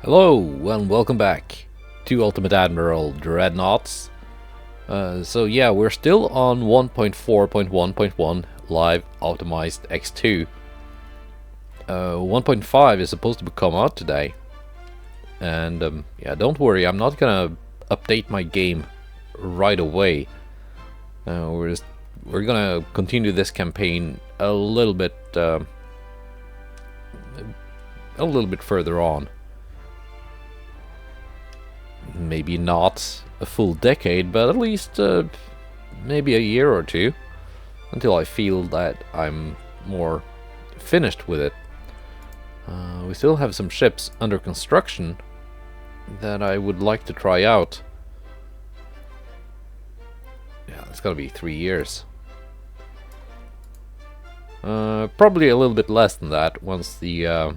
Hello and welcome back to Ultimate Admiral Dreadnoughts. So yeah, we're still on 1.4.1.1 live optimized X2. 1.5 is supposed to come out today, and yeah, don't worry, I'm not gonna update my game right away. We're gonna continue this campaign a little bit further on. Maybe not a full decade, but at least maybe a year or two, until I feel that I'm more finished with it. We still have some ships under construction that I would like to try out. Yeah, it's gotta be 3 years. Probably a little bit less than that once the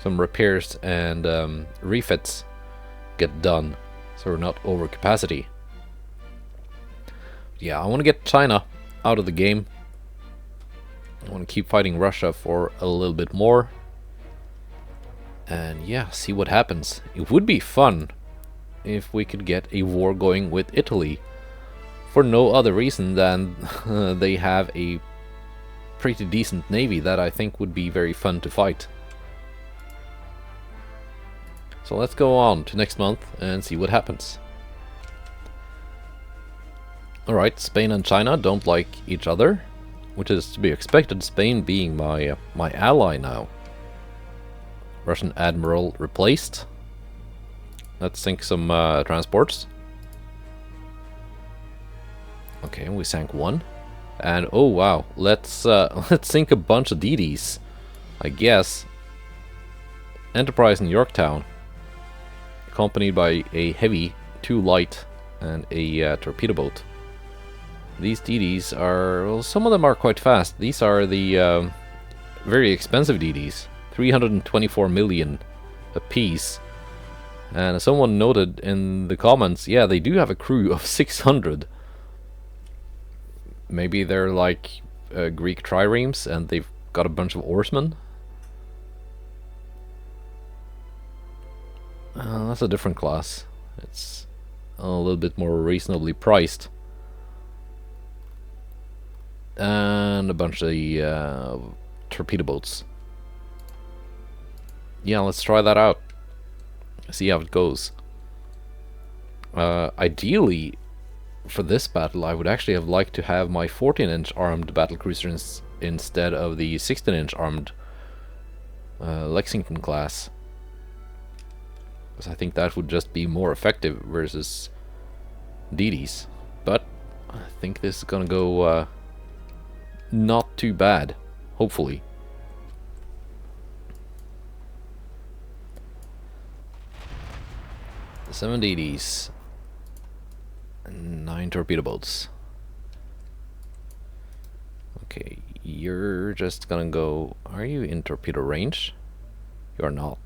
some repairs and refits get done, so we're not over capacity. Yeah, I want to get China out of the game. I want to keep fighting Russia for a little bit more, and yeah, see what happens. It would be fun if we could get a war going with Italy, for no other reason than they have a pretty decent navy that I think would be very fun to fight. So let's go on to next month and see what happens. Alright, Spain and China don't like each other, which is to be expected, Spain being my ally now. Russian admiral replaced. Let's sink some transports. Okay, we sank one. And oh wow, let's sink a bunch of DDs, I guess. Enterprise in Yorktown, accompanied by a heavy, 2 light, and a torpedo boat. These DDs are, well, some of them are quite fast. These are the very expensive DDs, 324 million a piece. And someone noted in the comments, yeah, they do have a crew of 600. Maybe they're like Greek triremes and they've got a bunch of oarsmen. That's a different class. It's a little bit more reasonably priced. And a bunch of the torpedo boats. Yeah, let's try that out. See how it goes. Ideally, for this battle, I would actually have liked to have my 14-inch armed battlecruiser instead of the 16-inch armed Lexington class. I think that would just be more effective versus DDs. But I think this is gonna go not too bad, hopefully. The 7 DDs and 9 torpedo boats. Okay, you're just gonna go. Are you in torpedo range? You're not.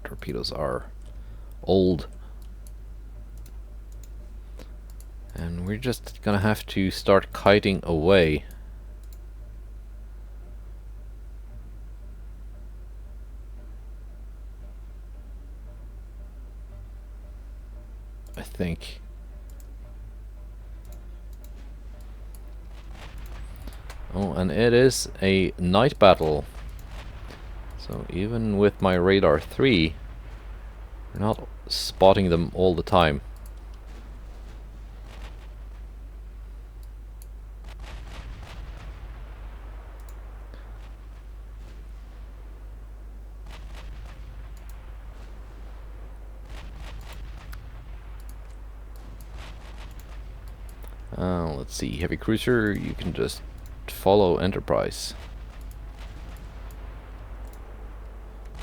Torpedoes are old, and we're just gonna have to start kiting away. I think. Oh, and it is a night battle. So even with my radar 3, we're not spotting them all the time. Let's see, heavy cruiser, you can just follow Enterprise.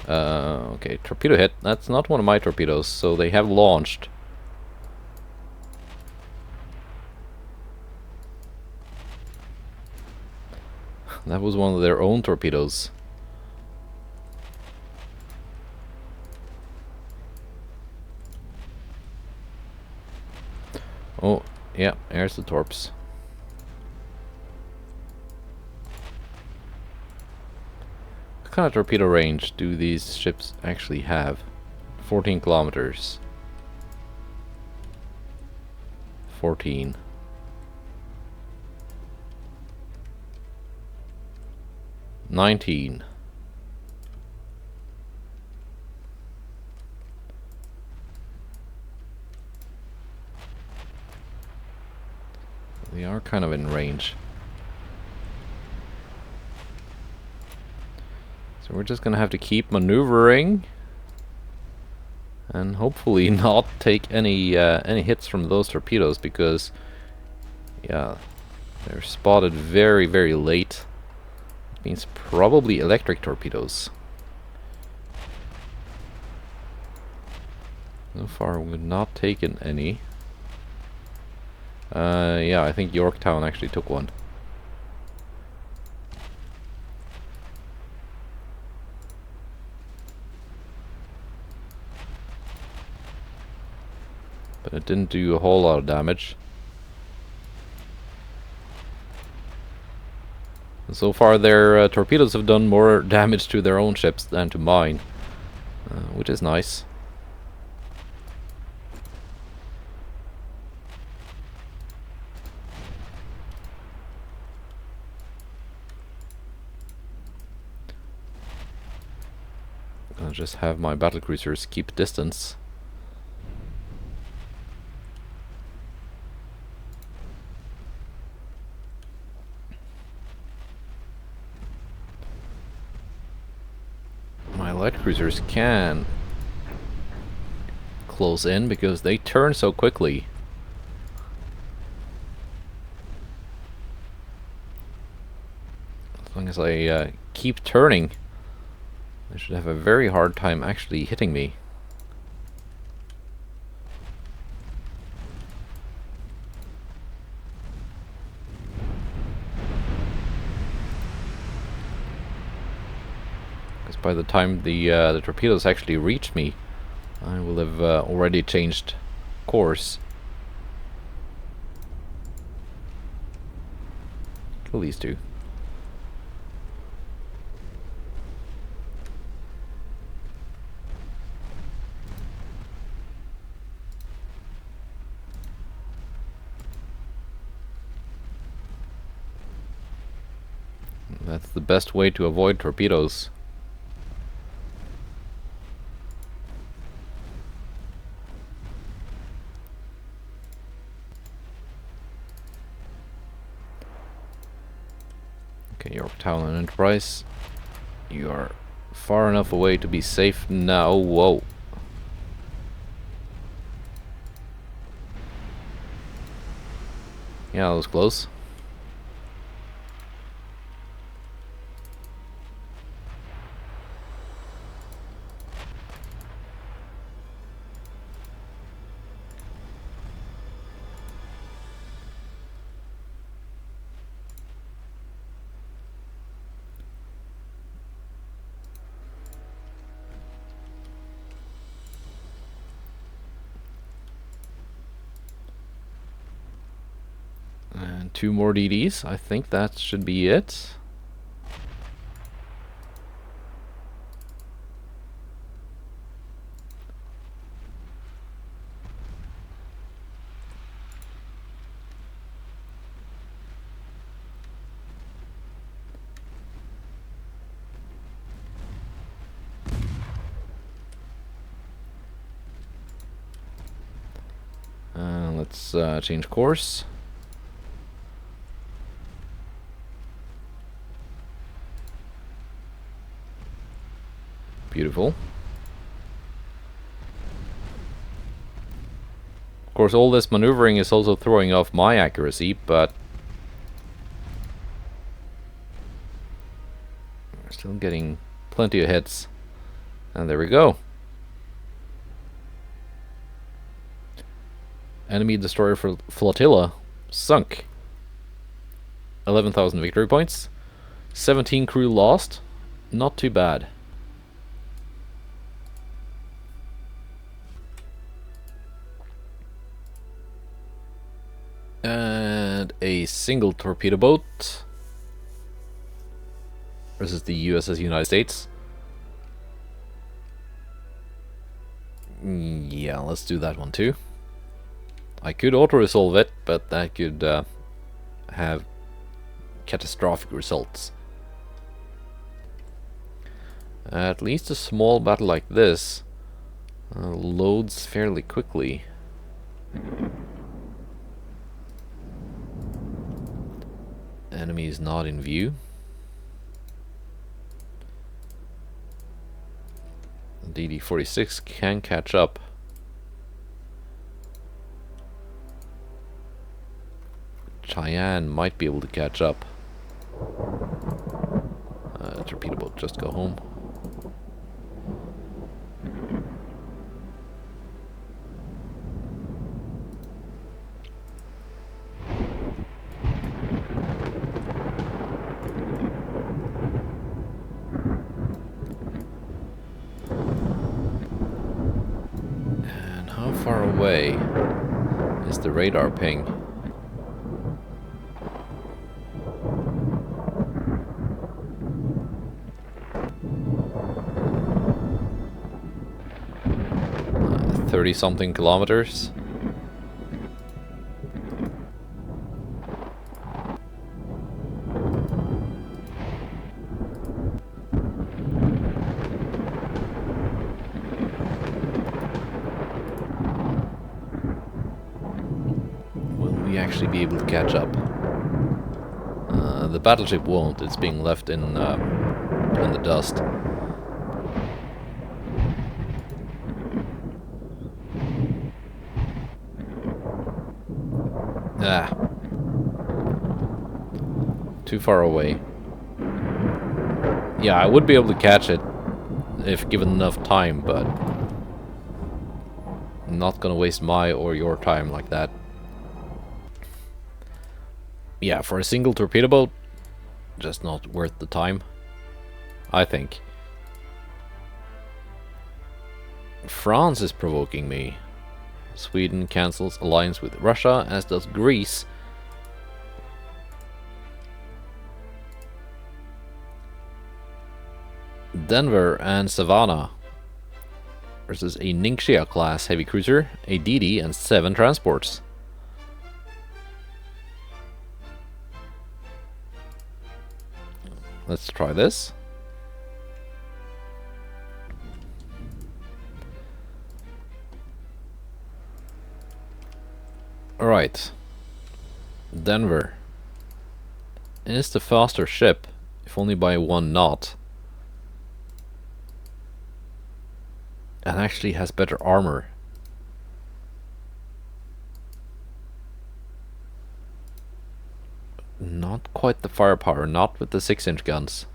Okay, torpedo hit. That's not one of my torpedoes, so they have launched. That was one of their own torpedoes. Oh, yeah, there's the torps. kind of torpedo range do these ships actually have? 14 kilometers. 14. 19. They are kind of in range. So we're just gonna have to keep maneuvering and hopefully not take any hits from those torpedoes, because yeah, they're spotted very, very late. It means probably electric torpedoes. So far we've not taken any. Yeah, I think Yorktown actually took one. But it didn't do a whole lot of damage. And so far their torpedoes have done more damage to their own ships than to mine, which is nice. I'll just have my battlecruisers keep distance. My light cruisers can close in because they turn so quickly. As long as I keep turning, they should have a very hard time actually hitting me. Because by the time the torpedoes actually reach me, I will have already changed course. Kill these two. That's the best way to avoid torpedoes. Okay, Yorktown and Enterprise. You are far enough away to be safe now. Whoa. Yeah, that was close. And 2 more DDs. I think that should be it. Let's change course. Beautiful. Of course, all this maneuvering is also throwing off my accuracy, but we're still getting plenty of hits. And there we go. Enemy destroyer flotilla sunk. 11,000 victory points. 17 crew lost. Not too bad. And a single torpedo boat versus the USS United States. Yeah, let's do that one too. I could auto-resolve it, but that could have catastrophic results. At least a small battle like this loads fairly quickly. Enemy is not in view. DD-46 can catch up. Cheyenne might be able to catch up. Torpedo boat, just go home. And how far away is the radar ping? Uh, 30-something kilometers. Actually be able to catch up. The battleship won't. It's being left in the dust. Ah, too far away. Yeah, I would be able to catch it if given enough time, but I'm not gonna waste my or your time like that. Yeah, for a single torpedo boat, just not worth the time, I think. France is provoking me. Sweden cancels alliance with Russia, as does Greece. Denver and Savannah versus a Ningxia class heavy cruiser, a DD, and 7 transports. Let's try this. Alright. Denver is the faster ship, if only by 1 knot. And actually has better armor. Not quite the firepower, not with the 6-inch guns.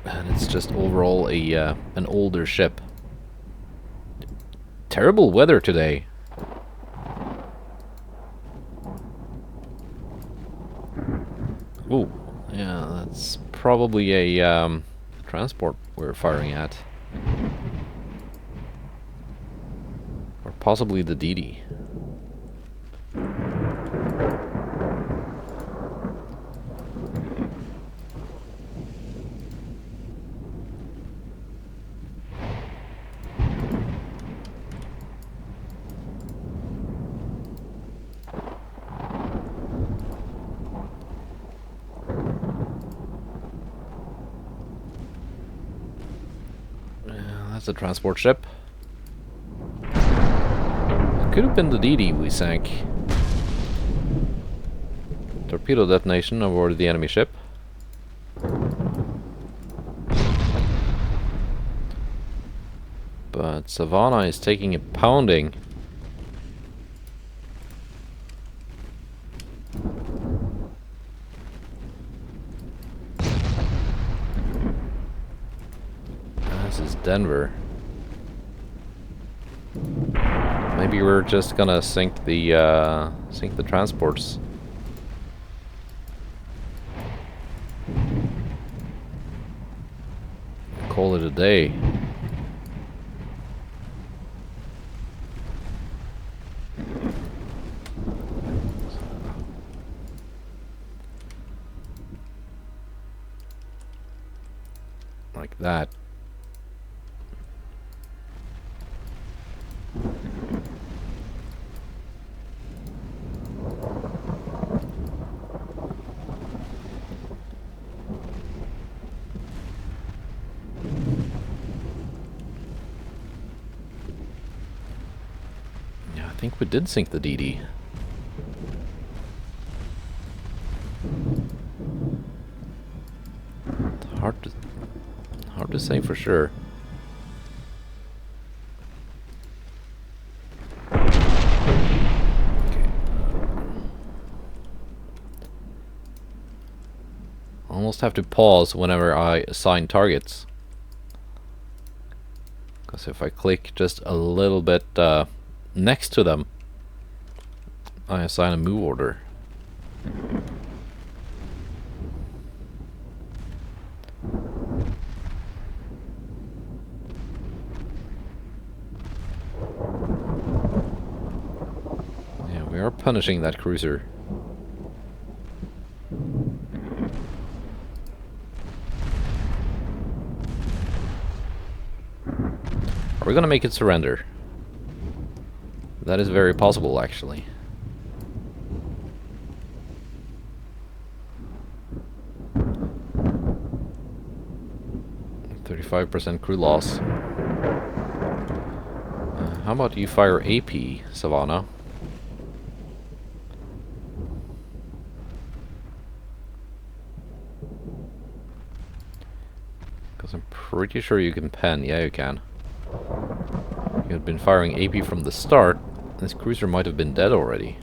And it's just overall an older ship. Terrible weather today. Ooh, yeah, that's probably a transport we're firing at. Or possibly the DD. That's a transport ship. Could have been the DD we sank. Torpedo detonation aboard the enemy ship. But Savannah is taking a pounding. This is Denver. Maybe we're just gonna sink the transports. Call it a day. Like that. Yeah, I think we did sink the DD. Hard to say for sure. Okay. Almost have to pause whenever I assign targets. Because if I click just a little bit next to them, I assign a move order. Yeah, we are punishing that cruiser. Are we gonna make it surrender? That is very possible, actually. %35 crew loss. How about you fire AP, Savannah? Because I'm pretty sure you can pen. Yeah, you can. You had been firing AP from the start. This cruiser might have been dead already.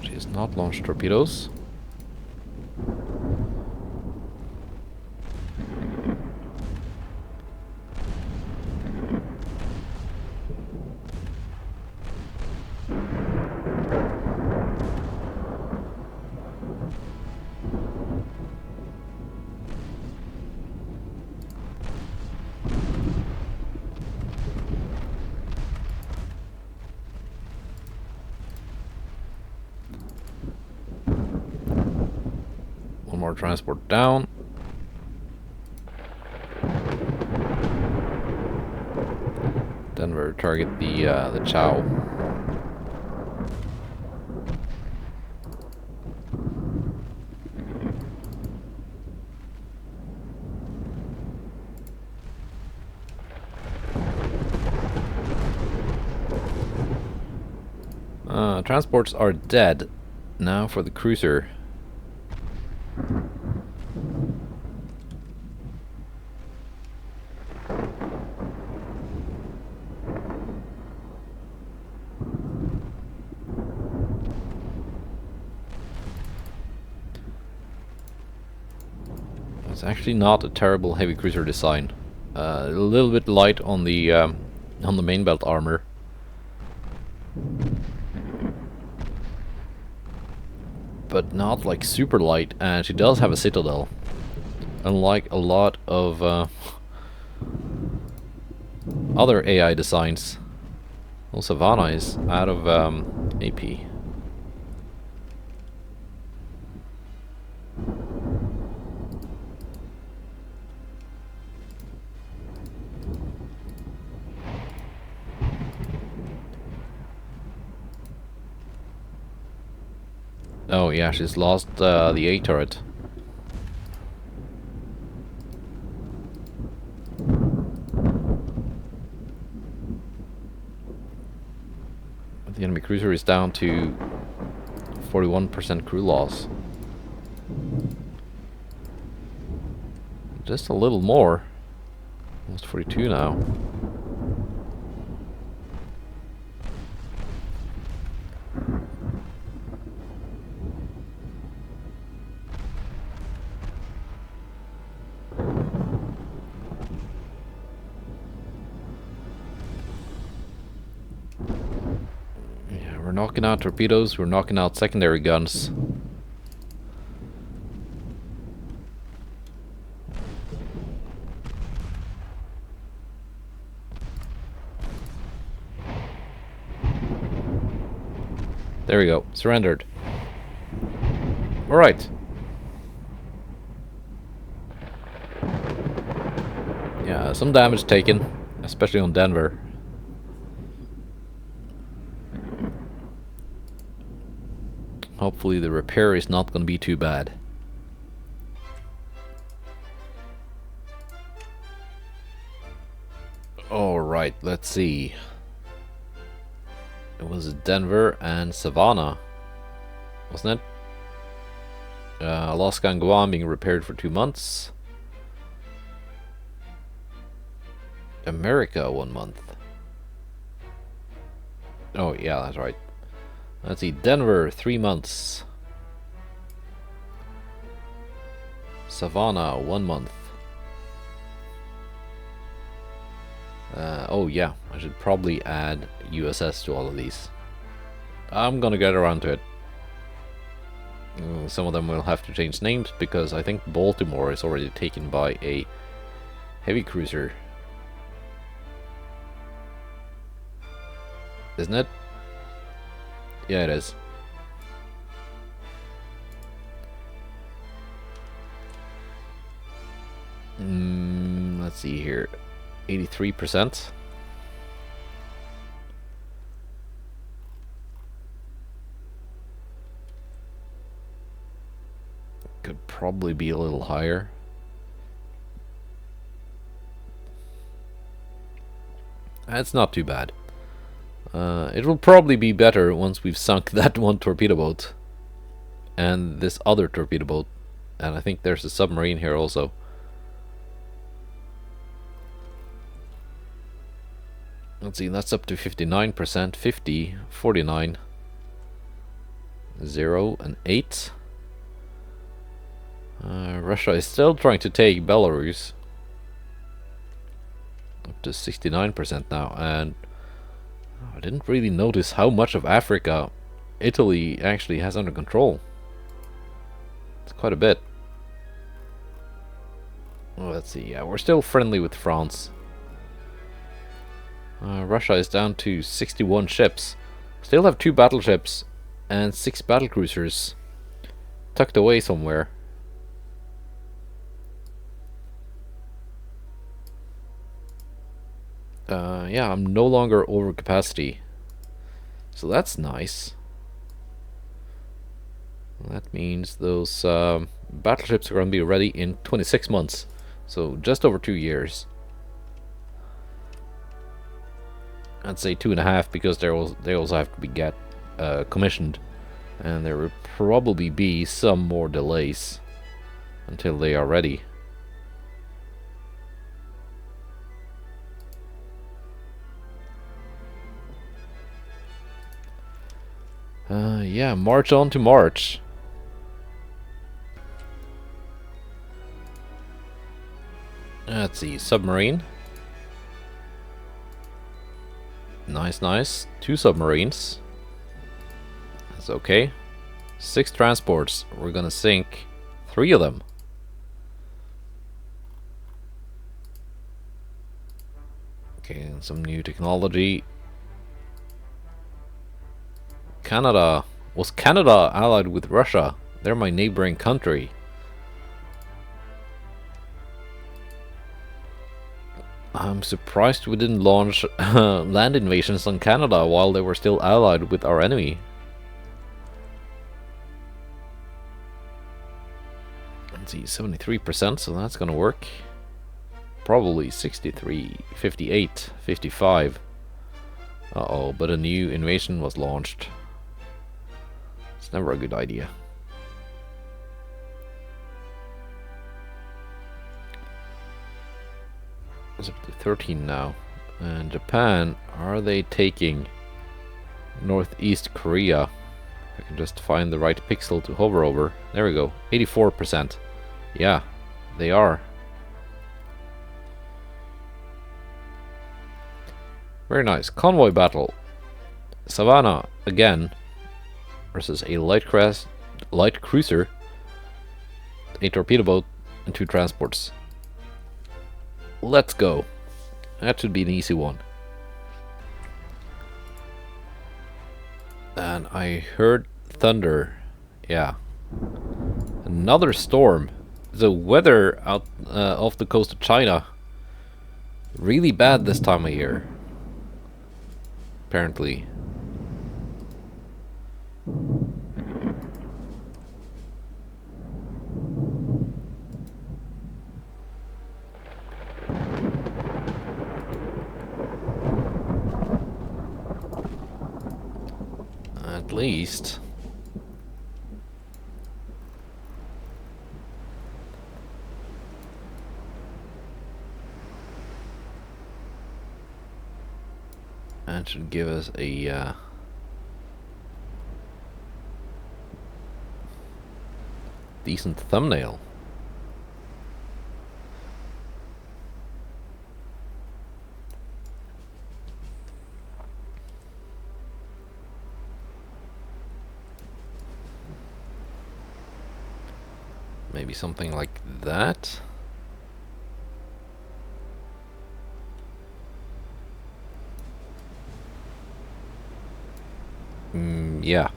She has not launched torpedoes. One more transport down. Then we'll target the Chow. Transports are dead. Now for the cruiser. It's actually not a terrible heavy cruiser design. A little bit light on the main belt armor. But not like super light, and she does have a citadel. Unlike a lot of other AI designs. Well, Savannah is out of AP. Oh yeah, she's lost the A turret. But the enemy cruiser is down to 41% crew loss. Just a little more. Almost 42 now. We're knocking out torpedoes, we're knocking out secondary guns. There we go. Surrendered. Alright. Yeah, some damage taken, especially on Denver. Hopefully the repair is not going to be too bad. Alright, let's see. It was Denver and Savannah, wasn't it? Alaska and Guam being repaired for 2 months. America 1 month. Oh yeah, that's right. Let's see, Denver 3 months. Savannah 1 month. Oh yeah, I should probably add USS to all of these. I'm gonna get around to it. Some of them will have to change names because I think Baltimore is already taken by a heavy cruiser. Isn't it? Yeah, it is. Let's see here. 83%. Could probably be a little higher. That's not too bad. It will probably be better once we've sunk that one torpedo boat and this other torpedo boat, and I think there's a submarine here also. Let's see, that's up to 59%, 50, 49, 0 and 8. Russia is still trying to take Belarus. Up to 69% now, and I didn't really notice how much of Africa Italy actually has under control. It's quite a bit. Well, let's see, yeah, we're still friendly with France. Russia is down to 61 ships. Still have 2 battleships and 6 battlecruisers tucked away somewhere. Yeah, I'm no longer over capacity, so that's nice. That means those battleships are going to be ready in 26 months, so just over 2 years. I'd say 2.5 because they also have to be commissioned, and there will probably be some more delays until they are ready. Yeah, march on to March. Let's see, submarine. Nice, nice. 2 submarines. That's okay. 6 transports. We're gonna sink 3 of them. Okay, and some new technology. Canada. Was Canada allied with Russia? They're my neighboring country. I'm surprised we didn't launch land invasions on Canada while they were still allied with our enemy. Let's see, 73%, so that's gonna work. Probably 63, 58, 55. Uh-oh, but a new invasion was launched. It's never a good idea. It's up to 13 now. And Japan, are they taking Northeast Korea? I can just find the right pixel to hover over. There we go, 84%. Yeah, they are. Very nice. Convoy battle. Savannah again versus a light cruiser, a torpedo boat, and 2 transports. Let's go. That should be an easy one. And I heard thunder. Yeah. Another storm. The weather out off the coast of China really bad this time of year. Apparently. At least. That should give us a decent thumbnail. Maybe something like that. Yeah.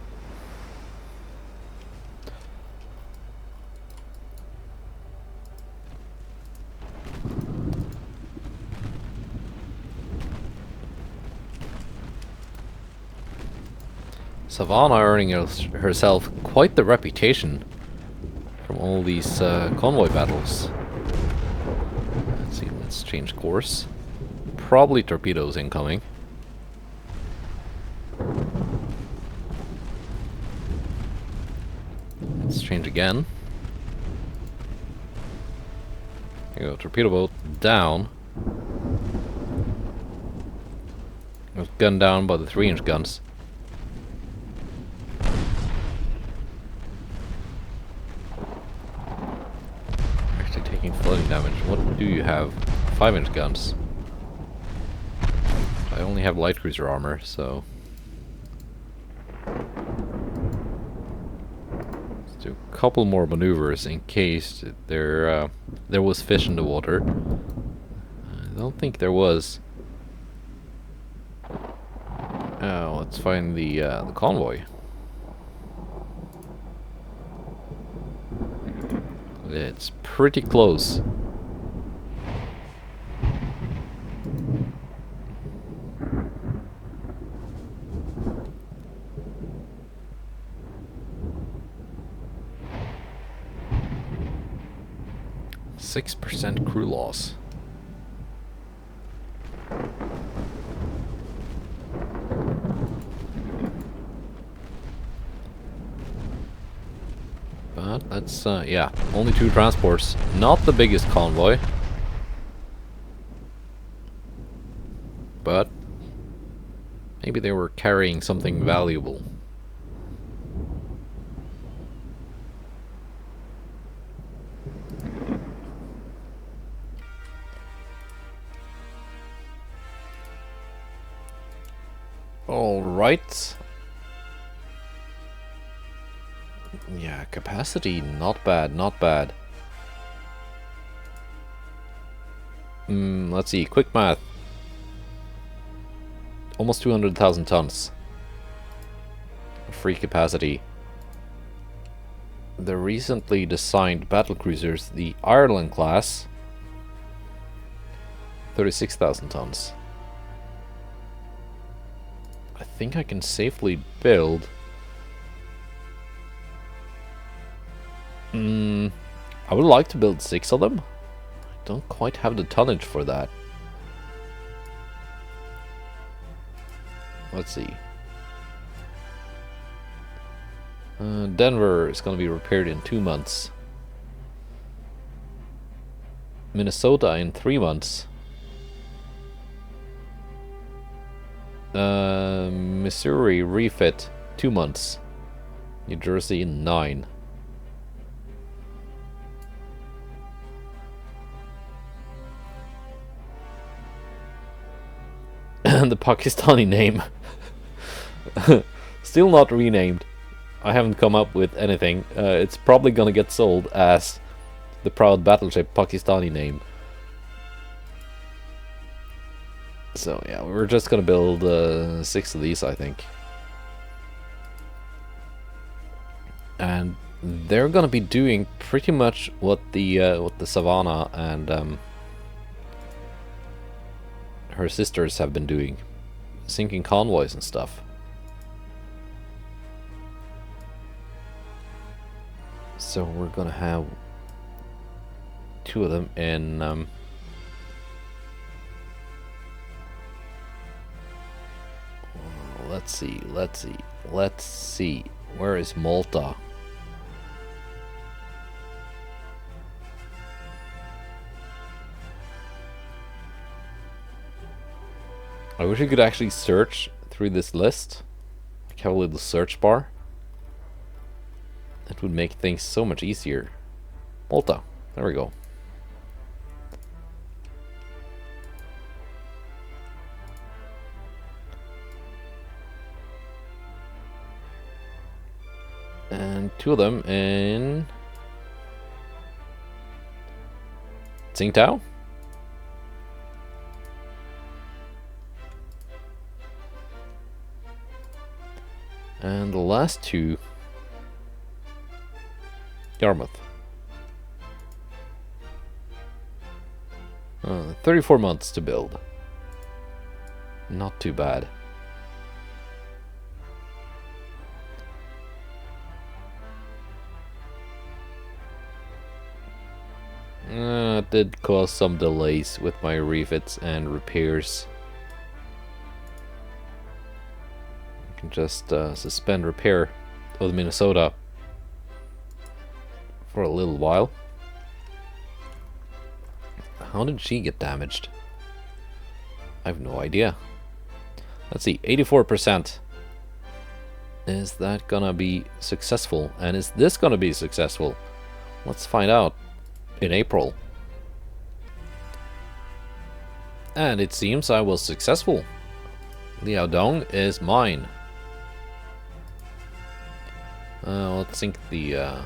Savannah earning herself quite the reputation from all these convoy battles. Let's see, let's change course. Probably torpedoes incoming. Let's change again. There you go, torpedo boat down. It was gunned down by the 3-inch guns. Actually taking flooding damage. What do you have? 5-inch guns. I only have light cruiser armor, so... let's do a couple more maneuvers in case there was fish in the water. I don't think there was. Let's find the convoy. It's pretty close. %6 crew loss. But that's, yeah, only 2 transports. Not the biggest convoy. But maybe they were carrying something valuable. All right. Yeah, capacity, not bad, not bad. Let's see, quick math. Almost 200,000 tons. Free capacity. The recently designed battlecruisers, the Ireland class, 36,000 tons. I think I can safely build... I would like to build 6 of them. I don't quite have the tonnage for that. Let's see. Denver is going to be repaired in 2 months. Minnesota in 3 months. Missouri refit 2 months. New Jersey in 9. And the Pakistani name. Still not renamed. I haven't come up with anything. It's probably gonna get sold as the proud battleship Pakistani name. So yeah, we're just gonna build 6 of these, I think. and they're gonna be doing pretty much what the Savannah and her sisters have been doing, sinking convoys and stuff. So we're gonna have two of them in let's see. Where is Malta? I wish I could actually search through this list. Like have a little search bar. That would make things so much easier. Malta. There we go. And two of them in Tsingtao. And the last two, Yarmouth. 34 months to build. Not too bad. It did cause some delays with my refits and repairs. I can just suspend repair of the Minnesota for a little while. How did she get damaged? I have no idea. Let's see, 84%. Is that gonna be successful? And is this gonna be successful? Let's find out in April. And it seems I was successful. Liaodong is mine. Let's sink the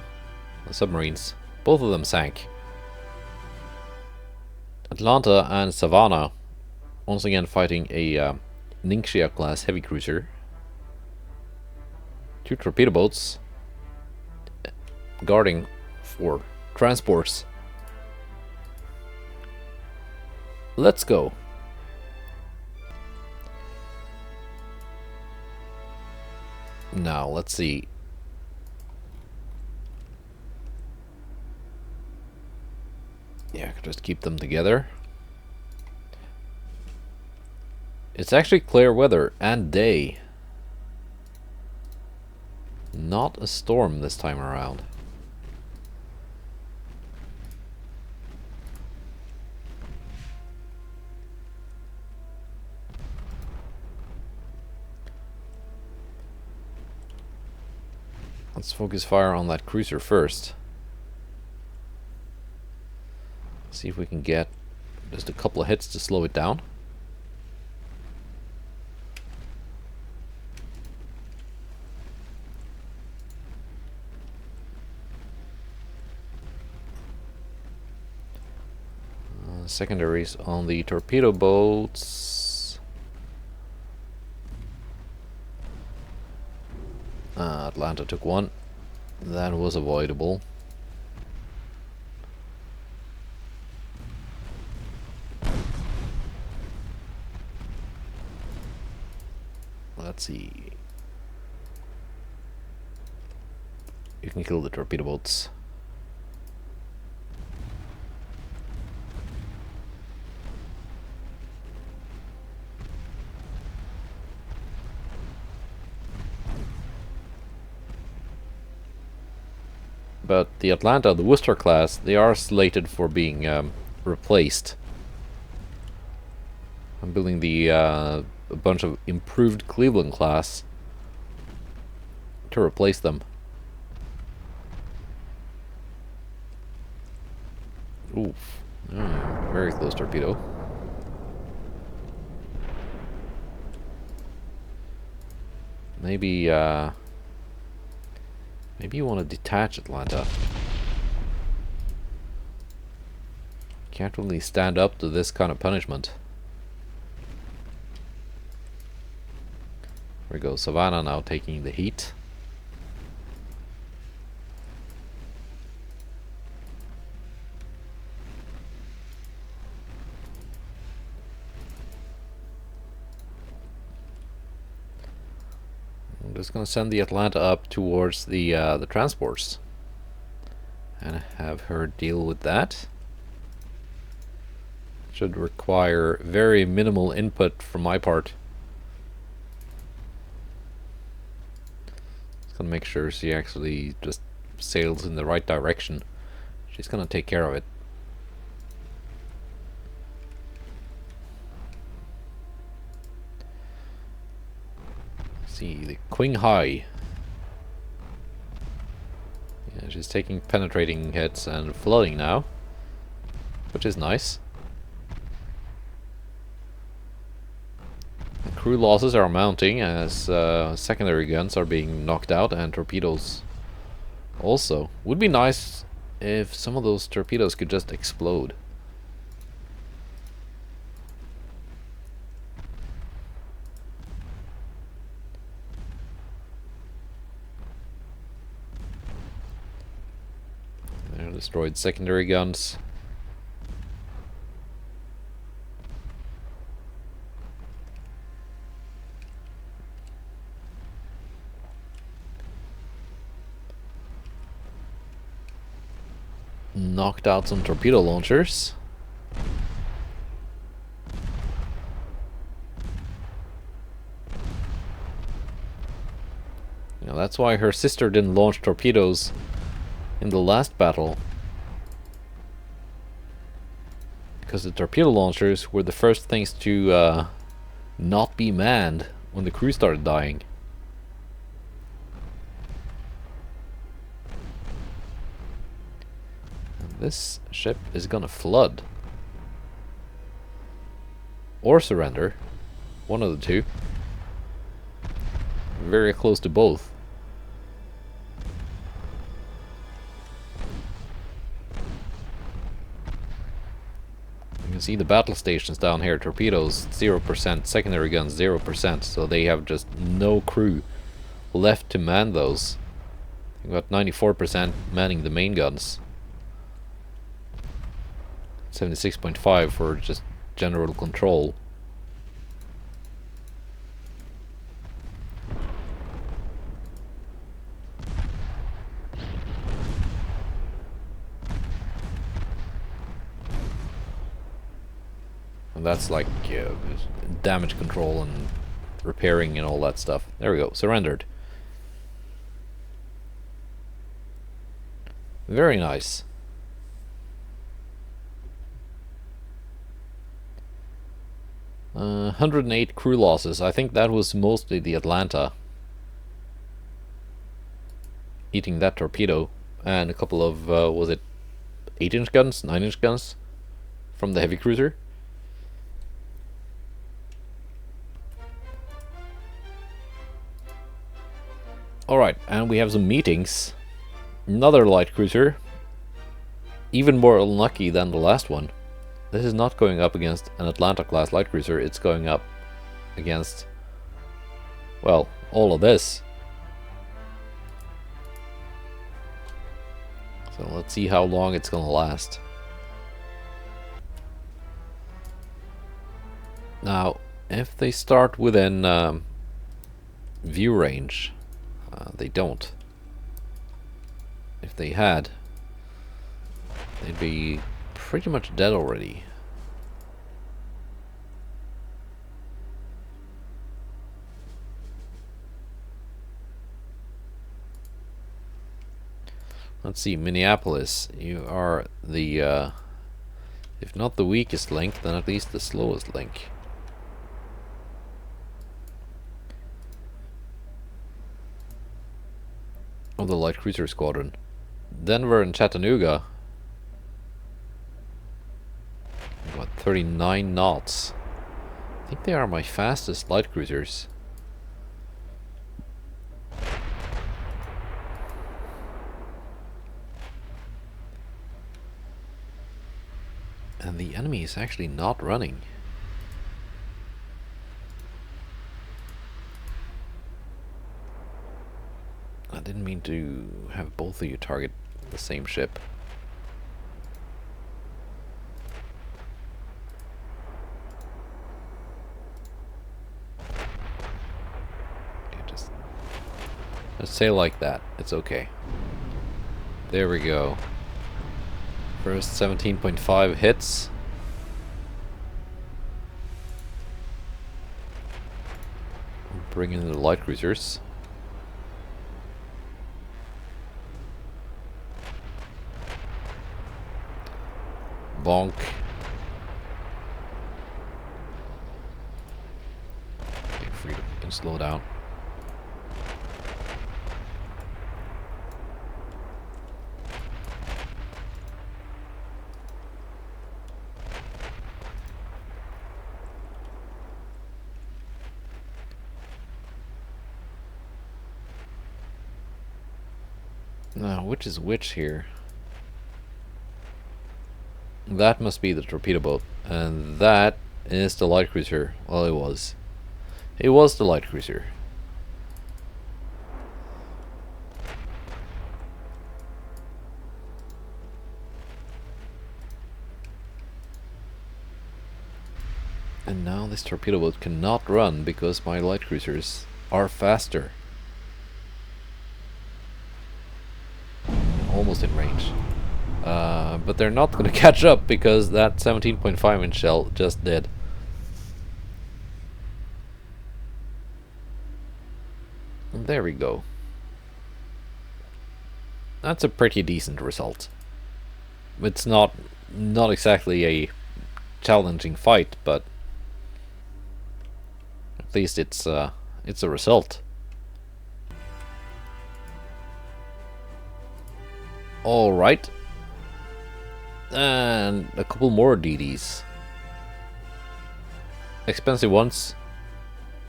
submarines. Both of them sank. Atlanta and Savannah once again fighting a Ningxia class heavy cruiser. Two torpedo boats guarding for transports. Let's go. Now, let's see. Yeah, I could just keep them together. It's actually clear weather and day. Not a storm this time around. Let's focus fire on that cruiser first. See if we can get just a couple of hits to slow it down. Secondaries on the torpedo boats. Atlanta took one. That was avoidable. Let's see. You can kill the torpedo boats. But the Atlanta, the Worcester class, they are slated for being replaced. I'm building the a bunch of improved Cleveland class to replace them. Oof. Very close torpedo. Maybe maybe you want to detach Atlanta. Can't really stand up to this kind of punishment. There we go, Savannah now taking the heat. I'm just gonna send the Atlanta up towards the transports and have her deal with that. Should require very minimal input from my part. Just gonna make sure she actually just sails in the right direction. She's gonna take care of it. See the Qinghai. Yeah, she's taking penetrating hits and flooding now, which is nice. The crew losses are mounting as secondary guns are being knocked out and torpedoes also. Would be nice if some of those torpedoes could just explode. They're destroyed secondary guns. Knocked out some torpedo launchers. You know, that's why her sister didn't launch torpedoes in the last battle. Because the torpedo launchers were the first things to not be manned when the crew started dying. This ship is gonna flood. Or surrender. One of the two. Very close to both. You can see the battle stations down here. Torpedoes 0%, secondary guns 0%, so they have just no crew left to man those. You've got 94% manning the main guns. 76.5 for just general control. And that's like damage control and repairing and all that stuff. There we go, surrendered. Very nice. Uh, 108 crew losses. I think that was mostly the Atlanta eating that torpedo, and a couple of was it 8-inch guns, 9-inch guns from the heavy cruiser. Alright, and we have some meetings. Another light cruiser, even more unlucky than the last one. This is not going up against an Atlanta-class light cruiser, it's going up against, well, all of this. So let's see how long it's gonna last. Now, if they start within view range, they don't. If they had, they'd be pretty much dead already. Let's see, Minneapolis, you are the, if not the weakest link, then at least the slowest link. Of the light cruiser squadron. Denver and Chattanooga. What, 39 knots? I think they are my fastest light cruisers. And the enemy is actually not running. I didn't mean to have both of you target the same ship. Let's say like that. It's okay. There we go. First 17.5 hits. Bring in the light cruisers. Bonk. Okay, freedom and slow down. Now, which is which here? That must be the torpedo boat, and that is the light cruiser. Well, it was. It was the light cruiser. And now this torpedo boat cannot run because my light cruisers are faster. Almost in range. But they're not going to catch up because that 17.5 inch shell just did. And there we go. That's a pretty decent result. It's not exactly a challenging fight, but at least it's a result. All right. And a couple more DDs. Expensive ones.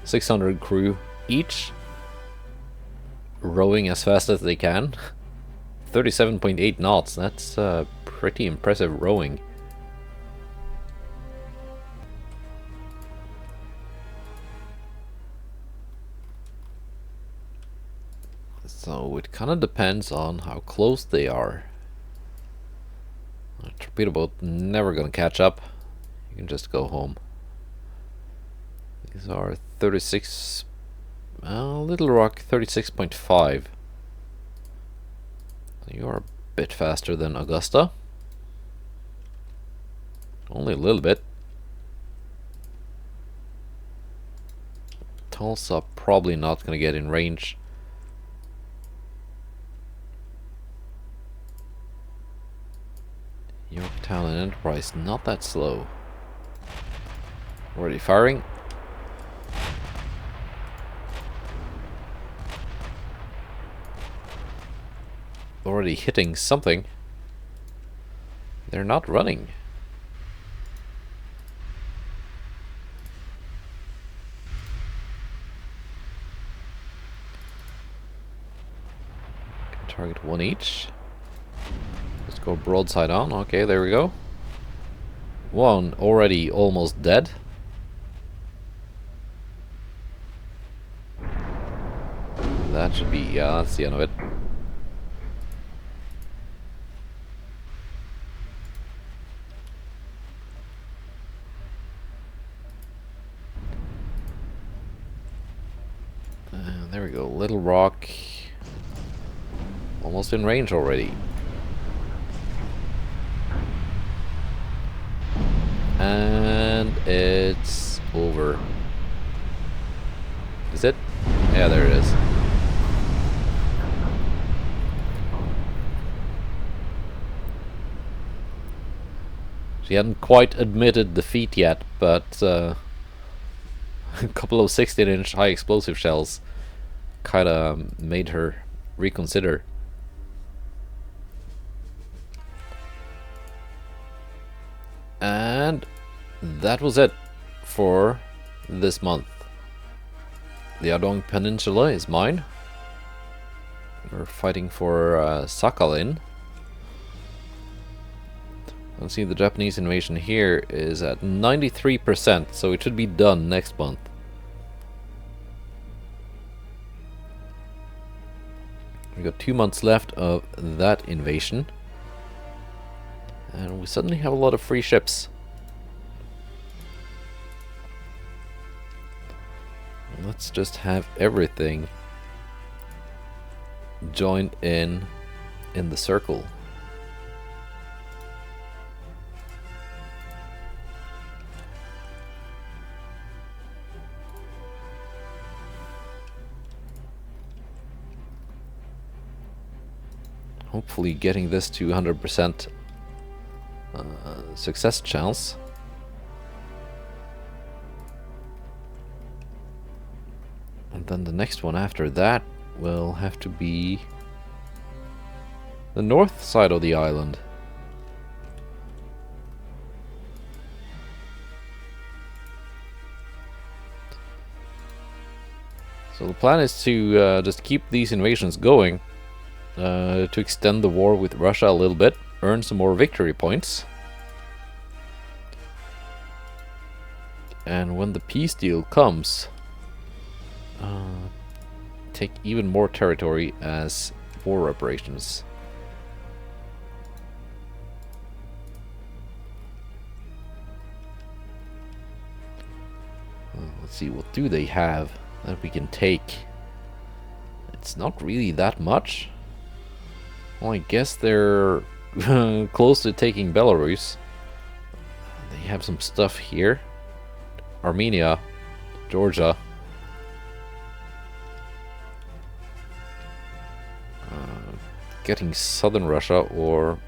600 crew each. Rowing as fast as they can. 37.8 knots. That's pretty impressive rowing. So it kind of depends on how close they are. A torpedo boat never gonna catch up. You can just go home. These are 36. Little Rock 36.5. You are a bit faster than Augusta. Only a little bit. Tulsa probably not gonna get in range. Yorktown and Enterprise not that slow. Already firing. Already hitting something. They're not running. Target one each. Let's go broadside on. Okay, there we go. One already almost dead. That should be, yeah, that's the end of it. There we go. Little Rock. Almost in range already. And it's over. Is it? Yeah, there it is. She hadn't quite admitted defeat yet, but a couple of 16-inch high explosive shells kind of made her reconsider. And that was it for this month. The Adong Peninsula is mine. We're fighting for Sakhalin. Let's see, the Japanese invasion here is at 93%, so it should be done next month. We got 2 months left of that invasion. And we suddenly have a lot of free ships. Let's just have everything. join in the circle. Hopefully getting this to 100% success chance. And then the next one after that will have to be the north side of the island. So the plan is to just keep these invasions going, to extend the war with Russia a little bit, earn some more victory points. And when the peace deal comes, take even more territory as war reparations. Let's see, what do they have that we can take? It's not really that much. Well, I guess they're close to taking Belarus. They have some stuff here. Armenia, Georgia. Getting southern Russia or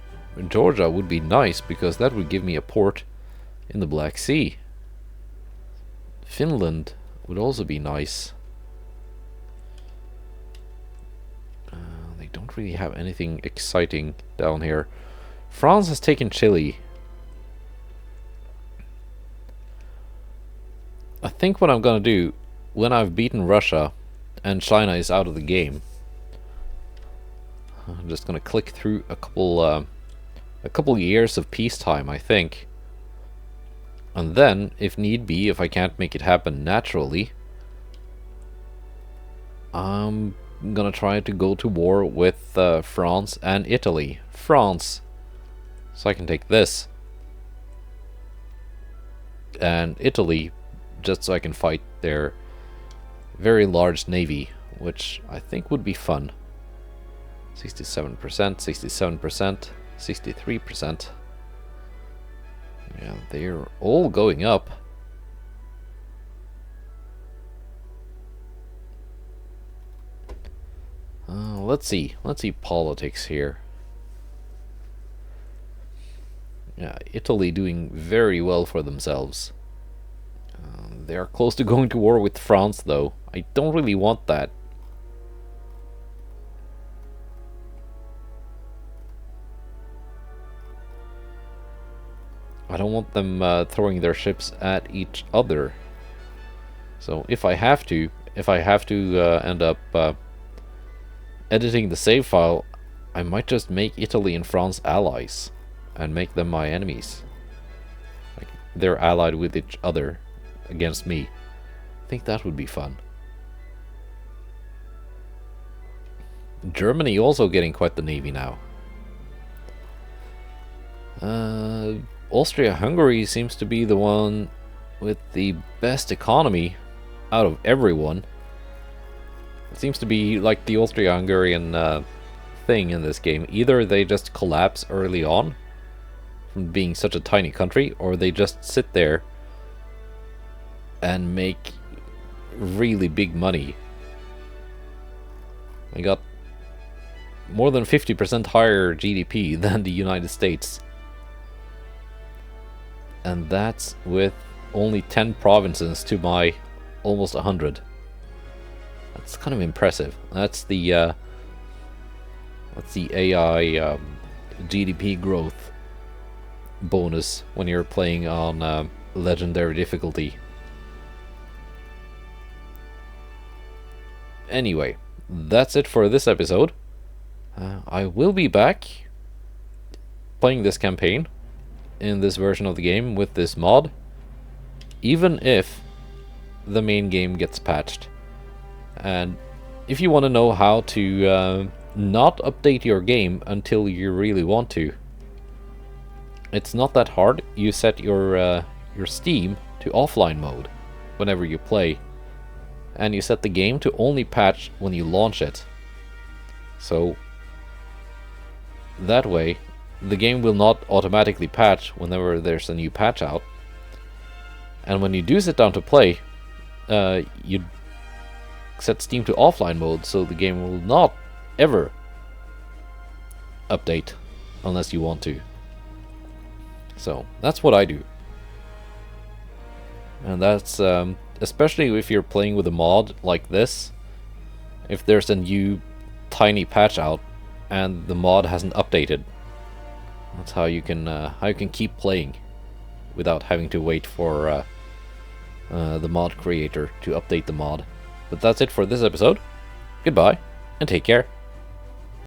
Georgia would be nice, because that would give me a port in the Black Sea. Finland would also be nice. They don't really have anything exciting down here. France has taken Chile. I think what I'm gonna do when I've beaten Russia and China is out of the game, I'm just gonna click through a couple years of peacetime, I think. And then, if need be, if I can't make it happen naturally, I'm gonna try to go to war with France and Italy. France, so I can take this. And Italy, just so I can fight their very large navy, which I think would be fun. 67%, 67%, 63%. Yeah, they're all going up. Let's see politics here. Yeah, Italy doing very well for themselves. They are close to going to war with France, though. I don't really want that. I don't want them throwing their ships at each other. So if I have to end up editing the save file, I might just make Italy and France allies and make them my enemies. Like, they're allied with each other against me. I think that would be fun. Germany also getting quite the navy now. Austria-Hungary seems to be the one with the best economy out of everyone. It seems to be like the Austria-Hungarian thing in this game. Either they just collapse early on from being such a tiny country, or they just sit there and make really big money. They got more than 50% higher GDP than the United States. And that's with only 10 provinces to my almost 100. That's kind of impressive. That's the AI GDP growth bonus when you're playing on legendary difficulty. Anyway, that's it for this episode. I will be back playing this campaign in this version of the game with this mod, even if the main game gets patched. And if you want to know how to not update your game until you really want to, it's not that hard. You set your Steam to offline mode whenever you play, and you set the game to only patch when you launch it. So that way the game will not automatically patch whenever there's a new patch out. And when you do sit down to play, you set Steam to offline mode, so the game will not ever update unless you want to. So that's what I do. And that's especially if you're playing with a mod like this. If there's a new tiny patch out and the mod hasn't updated, that's how you can keep playing without having to wait for the mod creator to update the mod. But that's it for this episode. Goodbye and take care.